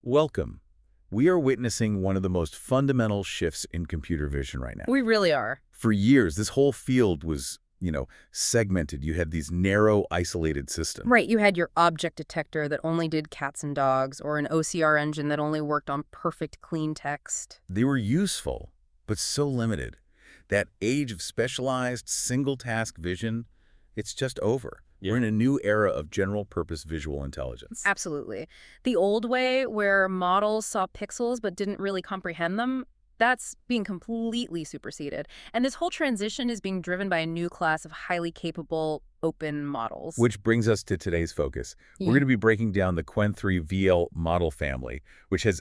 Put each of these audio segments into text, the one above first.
Welcome. We are witnessing one of the most fundamental shifts in computer vision right now. We really are. For years, this whole field was, segmented. You had these narrow, isolated systems. Right, you had your object detector that only did cats and dogs, or an OCR engine that only worked on perfect, clean text. They were useful, but so limited. That age of specialized, single-task vision, it's just over. Yeah. We're in a new era of general-purpose visual intelligence. Absolutely. The old way, where models saw pixels but didn't really comprehend them, that's being completely superseded. And this whole transition is being driven by a new class of highly capable open models. Which brings us to today's focus. Yeah. We're going to be breaking down the Qwen3-VL model family, which has,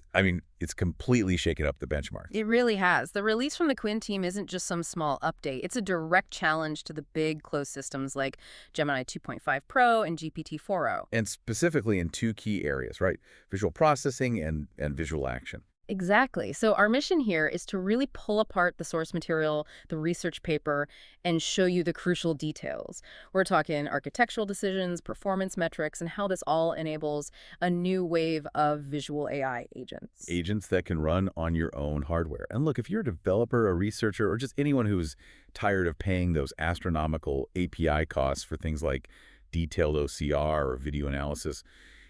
it's completely shaken up the benchmarks. It really has. The release from the Qwen team isn't just some small update. It's a direct challenge to the big closed systems like Gemini 2.5 Pro and GPT-4o. And specifically in two key areas, right? Visual processing and visual action. Exactly. So our mission here is to really pull apart the source material, the research paper, and show you the crucial details. We're talking architectural decisions, performance metrics, and how this all enables a new wave of visual AI agents. Agents that can run on your own hardware. And look, if you're a developer, a researcher, or just anyone who's tired of paying those astronomical API costs for things like detailed OCR or video analysis,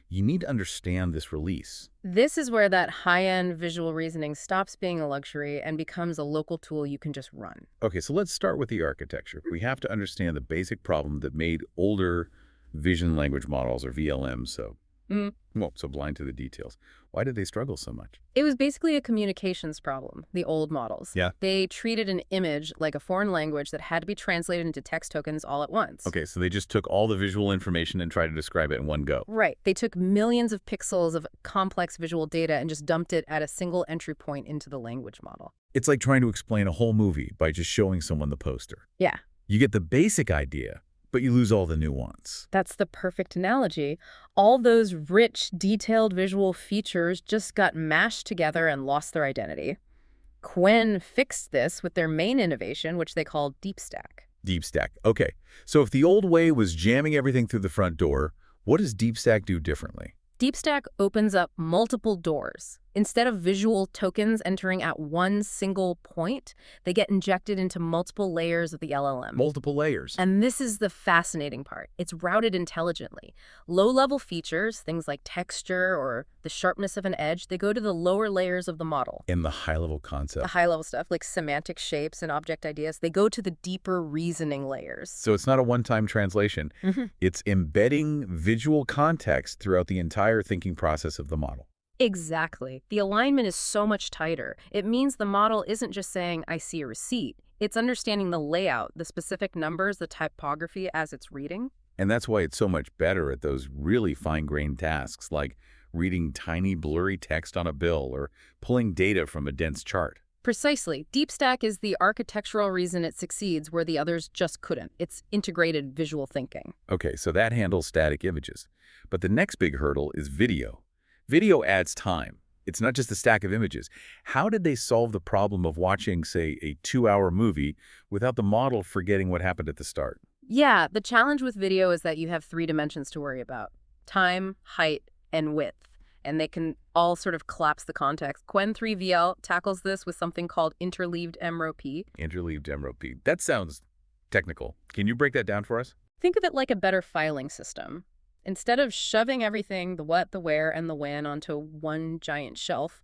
you need to understand this release. This is where that high-end visual reasoning stops being a luxury and becomes a local tool you can just run. Okay, so let's start with the architecture. We have to understand the basic problem that made older vision language models, or VLMs, so blind to the details. Why did they struggle so much? It was basically a communications problem, the old models. Yeah. They treated an image like a foreign language that had to be translated into text tokens all at once. Okay, so they just took all the visual information and tried to describe it in one go. Right. They took millions of pixels of complex visual data and just dumped it at a single entry point into the language model. It's like trying to explain a whole movie by just showing someone the poster. Yeah. You get the basic idea, but you lose all the nuance. That's the perfect analogy. All those rich, detailed visual features just got mashed together and lost their identity. Qwen fixed this with their main innovation, which they called DeepStack. DeepStack. Okay, so if the old way was jamming everything through the front door, what does DeepStack do differently? DeepStack opens up multiple doors. Instead of visual tokens entering at one single point, they get injected into multiple layers of the LLM. Multiple layers. And this is the fascinating part. It's routed intelligently. Low-level features, things like texture or the sharpness of an edge, they go to the lower layers of the model. And the high-level concept. The high-level stuff, like semantic shapes and object ideas, they go to the deeper reasoning layers. So it's not a one-time translation. It's embedding visual context throughout the entire thinking process of the model. Exactly. The alignment is so much tighter. It means the model isn't just saying, I see a receipt. It's understanding the layout, the specific numbers, the typography as it's reading. And that's why it's so much better at those really fine-grained tasks, like reading tiny, blurry text on a bill or pulling data from a dense chart. Precisely. DeepStack is the architectural reason it succeeds where the others just couldn't. It's integrated visual thinking. Okay, so that handles static images. But the next big hurdle is video. Video adds time. It's not just a stack of images. How did they solve the problem of watching, say, a 2-hour movie without the model forgetting what happened at the start? Yeah, the challenge with video is that you have 3 dimensions to worry about: time, height, and width. And they can all sort of collapse the context. Qwen3-VL tackles this with something called Interleaved-MRoPE. Interleaved-MRoPE. That sounds technical. Can you break that down for us? Think of it like a better filing system. Instead of shoving everything, the what, the where, and the when, onto one giant shelf,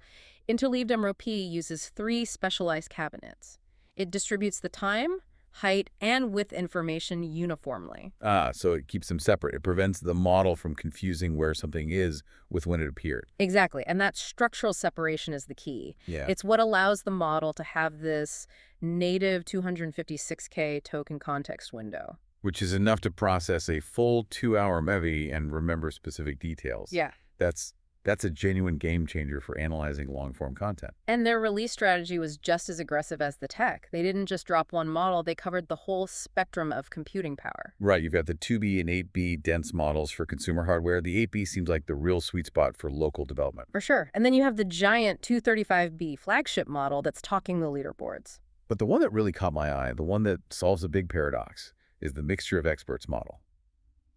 Interleaved-MRoPE uses 3 specialized cabinets. It distributes the time, height, and width information uniformly. So it keeps them separate. It prevents the model from confusing where something is with when it appeared. Exactly, and that structural separation is the key. Yeah. It's what allows the model to have this native 256K token context window. Which is enough to process a full 2-hour movie and remember specific details. Yeah. That's a genuine game changer for analyzing long-form content. And their release strategy was just as aggressive as the tech. They didn't just drop one model, they covered the whole spectrum of computing power. Right, you've got the 2B and 8B dense models for consumer hardware. The 8B seems like the real sweet spot for local development. For sure. And then you have the giant 235B flagship model that's talking the leaderboards. But the one that really caught my eye, the one that solves a big paradox, is the mixture of experts model,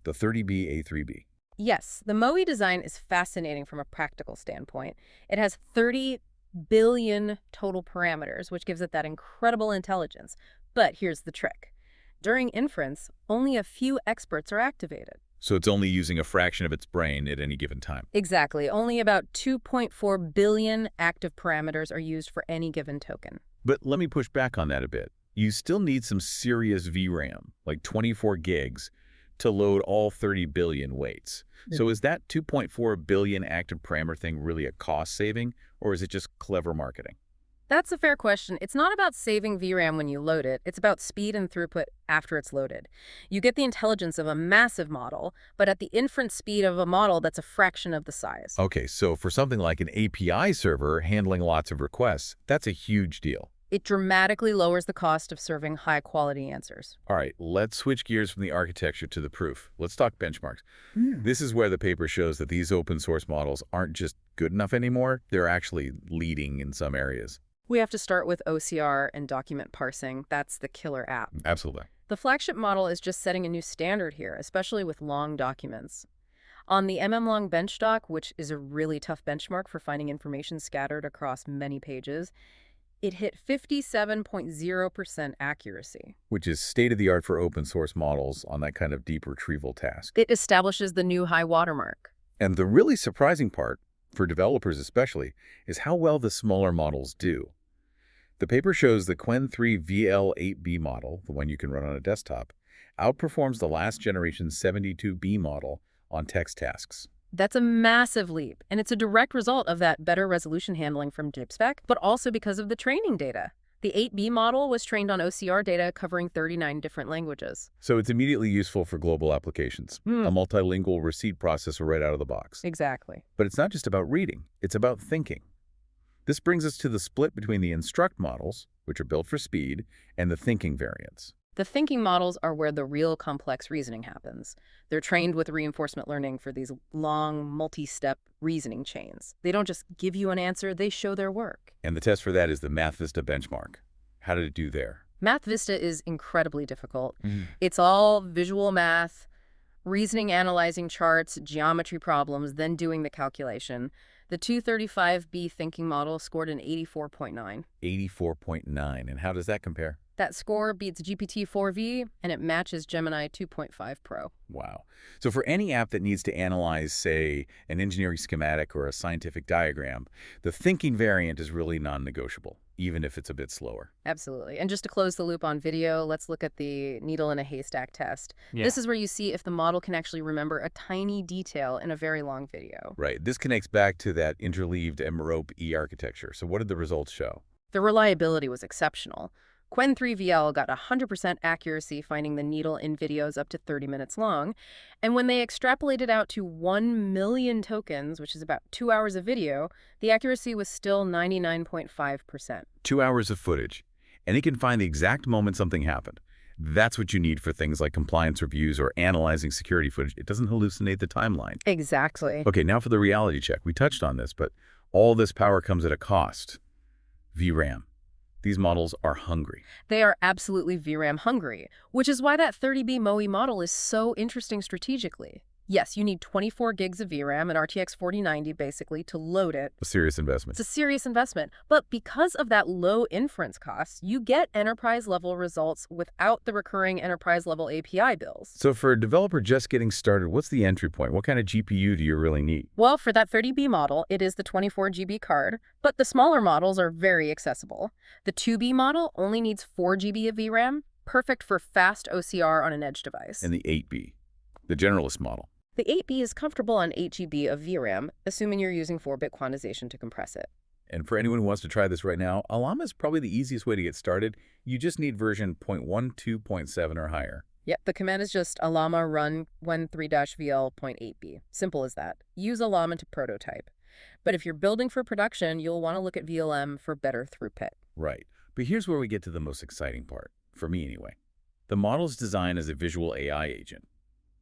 the 30B A3B. Yes, the MOE design is fascinating from a practical standpoint. It has 30 billion total parameters, which gives it that incredible intelligence. But here's the trick. During inference, only a few experts are activated. So it's only using a fraction of its brain at any given time. Exactly. Only about 2.4 billion active parameters are used for any given token. But let me push back on that a bit. You still need some serious VRAM, like 24 gigs, to load all 30 billion weights. So is that 2.4 billion active parameter thing really a cost saving, or is it just clever marketing? That's a fair question. It's not about saving VRAM when you load it. It's about speed and throughput after it's loaded. You get the intelligence of a massive model, but at the inference speed of a model that's a fraction of the size. Okay, so for something like an API server handling lots of requests, that's a huge deal. It dramatically lowers the cost of serving high-quality answers. All right, let's switch gears from the architecture to the proof. Let's talk benchmarks. This is where the paper shows that these open source models aren't just good enough anymore, they're actually leading in some areas. We have to start with OCR and document parsing. That's the killer app. Absolutely. The flagship model is just setting a new standard here, especially with long documents. On the mmLong benchdoc, which is a really tough benchmark for finding information scattered across many pages, it hit 57.0% accuracy. Which is state-of-the-art for open source models on that kind of deep retrieval task. It establishes the new high watermark. And the really surprising part, for developers especially, is how well the smaller models do. The paper shows the Qwen3-VL 8B model, the one you can run on a desktop, outperforms the last generation 72B model on text tasks. That's a massive leap, and it's a direct result of that better resolution handling from DeepStack, but also because of the training data. The 8B model was trained on OCR data covering 39 different languages. So it's immediately useful for global applications, a multilingual receipt processor right out of the box. Exactly. But it's not just about reading, it's about thinking. This brings us to the split between the instruct models, which are built for speed, and the thinking variants. The thinking models are where the real complex reasoning happens. They're trained with reinforcement learning for these long, multi-step reasoning chains. They don't just give you an answer, they show their work. And the test for that is the MathVista benchmark. How did it do there? MathVista is incredibly difficult. It's all visual math, reasoning, analyzing charts, geometry problems, then doing the calculation. The 235B thinking model scored an 84.9. 84.9. And how does that compare? That score beats GPT-4v, and it matches Gemini 2.5 Pro. Wow. So for any app that needs to analyze, say, an engineering schematic or a scientific diagram, the thinking variant is really non-negotiable, even if it's a bit slower. Absolutely. And just to close the loop on video, let's look at the needle in a haystack test. This is where you see if the model can actually remember a tiny detail in a very long video. Right. This connects back to that Interleaved-MRoPE architecture. So what did the results show? The reliability was exceptional. Qwen3-VL got 100% accuracy finding the needle in videos up to 30 minutes long, and when they extrapolated out to 1 million tokens, which is about 2 hours of video, the accuracy was still 99.5%. 2 hours of footage, and it can find the exact moment something happened. That's what you need for things like compliance reviews or analyzing security footage. It doesn't hallucinate the timeline. Exactly. Okay, now for the reality check. We touched on this, but all this power comes at a cost. VRAM. These models are hungry. They are absolutely VRAM hungry, which is why that 30B MOE model is so interesting strategically. Yes, you need 24 gigs of VRAM and RTX 4090 basically to load it. A serious investment. It's a serious investment. But because of that low inference cost, you get enterprise-level results without the recurring enterprise-level API bills. So for a developer just getting started, what's the entry point? What kind of GPU do you really need? Well, for that 30B model, it is the 24 GB card, but the smaller models are very accessible. The 2B model only needs 4 GB of VRAM, perfect for fast OCR on an edge device. And the 8B, the generalist model. The 8B is comfortable on 8 GB of VRAM, assuming you're using 4-bit quantization to compress it. And for anyone who wants to try this right now, Ollama is probably the easiest way to get started. You just need version 0.12.7 or higher. Yep, the command is just Ollama run Qwen3-VL.8b. Simple as that. Use Ollama to prototype. But if you're building for production, you'll want to look at VLM for better throughput. Right. But here's where we get to the most exciting part, for me anyway. The model's designed as a visual AI agent.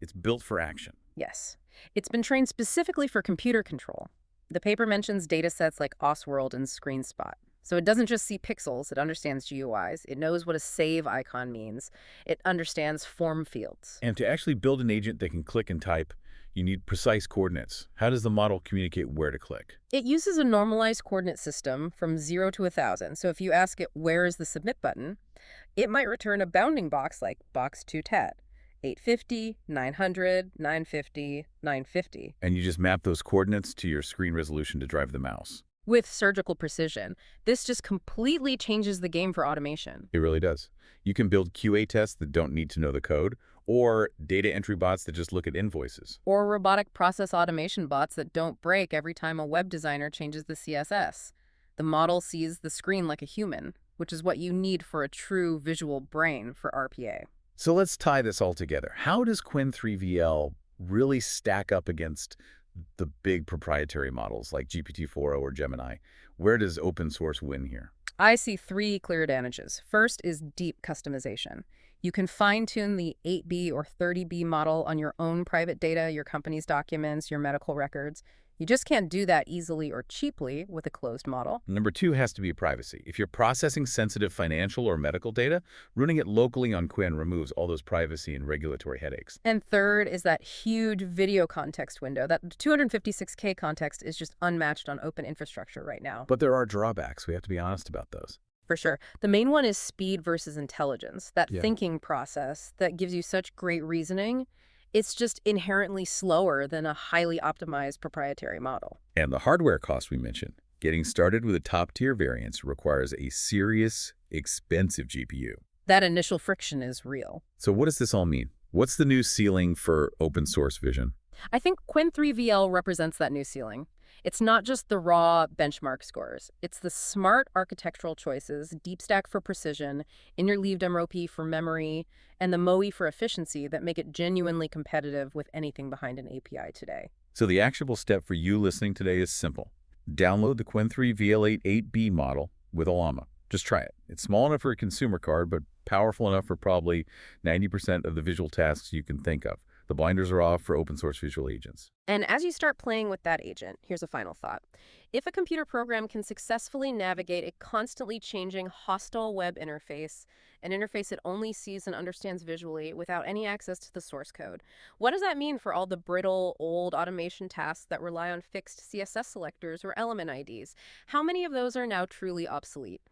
It's built for action. Yes. It's been trained specifically for computer control. The paper mentions datasets like Osworld and ScreenSpot. So it doesn't just see pixels, it understands GUIs. It knows what a save icon means. It understands form fields. And to actually build an agent that can click and type, You need precise coordinates. How does the model communicate where to click? It uses a normalized coordinate system from 0 to 1,000. So if you ask it where is the submit button, it might return a bounding box like box 210, 850, 900, 950, 950. And you just map those coordinates to your screen resolution to drive the mouse. With surgical precision. This just completely changes the game for automation. It really does. You can build QA tests that don't need to know the code, or data entry bots that just look at invoices. Or robotic process automation bots that don't break every time a web designer changes the CSS. The model sees the screen like a human, which is what you need for a true visual brain for RPA. So let's tie this all together. How does Qwen3-VL really stack up against the big proprietary models like GPT-4o or Gemini? Where does open source win here? I see three clear advantages. First is deep customization. You can fine-tune the 8B or 30B model on your own private data, your company's documents, your medical records. You just can't do that easily or cheaply with a closed model. Number two has to be privacy. If you're processing sensitive financial or medical data, running it locally on Qwen removes all those privacy and regulatory headaches. And third is that huge video context window. That 256K context is just unmatched on open infrastructure right now. But there are drawbacks. We have to be honest about those. For sure. The main one is speed versus intelligence, that Yeah. thinking process that gives you such great reasoning. It's just inherently slower than a highly optimized proprietary model. And the hardware cost we mentioned. Getting started with a top-tier variants requires a serious, expensive GPU. That initial friction is real. So what does this all mean? What's the new ceiling for open source vision? I think Qwen3-VL represents that new ceiling. It's not just the raw benchmark scores. It's the smart architectural choices, DeepStack for precision, Interleaved-MRoPE for memory, and the MoE for efficiency that make it genuinely competitive with anything behind an API today. So the actionable step for you listening today is simple. Download the Qwen3-VL 8B model with Ollama. Just try it. It's small enough for a consumer card, but powerful enough for probably 90% of the visual tasks you can think of. The blinders are off for open source visual agents. And as you start playing with that agent, here's a final thought. If a computer program can successfully navigate a constantly changing hostile web interface, an interface it only sees and understands visually without any access to the source code, what does that mean for all the brittle, old automation tasks that rely on fixed CSS selectors or element IDs? How many of those are now truly obsolete?